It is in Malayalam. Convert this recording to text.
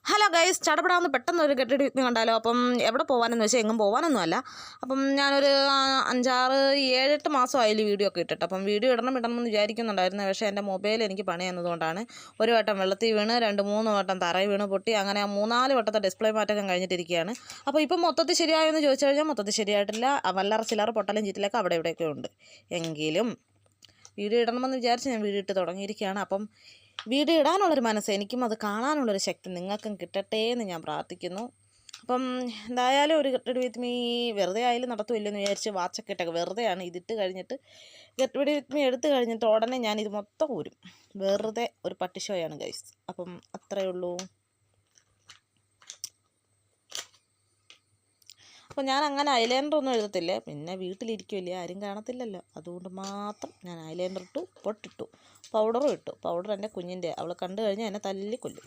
ഹലോ ഗൈസ്, ചടപടാന്ന് പെട്ടെന്ന് ഒരു കെട്ടിടി കണ്ടാലോ. അപ്പം എവിടെ പോകാനെന്ന് വെച്ചാൽ എങ്ങും പോകാനൊന്നുമല്ല. അപ്പം ഞാനൊരു 5-6-7-8 മാസമായാലും വീഡിയോ ഒക്കെ ഇട്ടിട്ട്. അപ്പം വീഡിയോ ഇടണമെന്ന് വിചാരിക്കുന്നുണ്ടായിരുന്നു. പക്ഷേ എൻ്റെ മൊബൈൽ എനിക്ക് പണി എന്നതുകൊണ്ടാണ് ഒരു വട്ടം വെള്ളത്തിൽ വീണ് 2-3 വട്ടം തറയിൽ വീണ് പൊട്ടി. അങ്ങനെ 3-4 വട്ടത്തെ ഡിസ്പ്ലേ മാറ്റം കഴിഞ്ഞിട്ടിരിക്കുകയാണ്. അപ്പോൾ ഇപ്പം മൊത്തത്തിൽ ശരിയായെന്ന് ചോദിച്ചു കഴിഞ്ഞാൽ മൊത്തത്തിൽ ശരിയായിട്ടില്ല. വല്ലറ ചില്ലറ പൊട്ടലും ചീറ്റിലൊക്കെ അവിടെ ഇവിടെയൊക്കെ ഉണ്ട്. എങ്കിലും വീഡിയോ ഇടണമെന്ന് വിചാരിച്ച് ഞാൻ വീഡിയോ ഇട്ട് തുടങ്ങിയിരിക്കുകയാണ്. അപ്പം വീഡിയോ ഇടാനുള്ളൊരു മനസ്സ് എനിക്കും അത് കാണാനുള്ളൊരു ശക്തി നിങ്ങൾക്കും കിട്ടട്ടെ എന്ന് ഞാൻ പ്രാർത്ഥിക്കുന്നു. അപ്പം എന്തായാലും ഒരു ഗെറ്റ് റെഡി വിത്ത് മീ വെറുതെ ആയാലും നടത്തുമില്ലെന്ന് വിചാരിച്ച് വാച്ചൊക്കെ ഇട്ടൊക്കെ വെറുതെയാണ് ഇതിട്ട് കഴിഞ്ഞിട്ട് ഗെറ്റ് റെഡി വിത്ത് മീ എടുത്തു കഴിഞ്ഞിട്ട് ഉടനെ ഞാൻ ഇത് മൊത്തം ഊരും. വെറുതെ ഒരു പട്ടിഷോയാണ് ഗൈസ്. അപ്പം അത്രയേ ഉള്ളൂ. അപ്പോൾ ഞാൻ അങ്ങനെ ഐലൈനറൊന്നും എഴുതത്തില്ല. പിന്നെ വീട്ടിലിരിക്കുമല്ലേ, ആരും കാണത്തില്ലല്ലോ, അതുകൊണ്ട് മാത്രം ഞാൻ ഐലൈനർ ഇട്ടു, പൊട്ടിട്ടു, പൗഡറും ഇട്ടു. പൗഡർ എൻ്റെ കുഞ്ഞിൻ്റെ, അവൾ കണ്ടു കഴിഞ്ഞാൽ എന്നെ തല്ലിക്കൊല്ലും.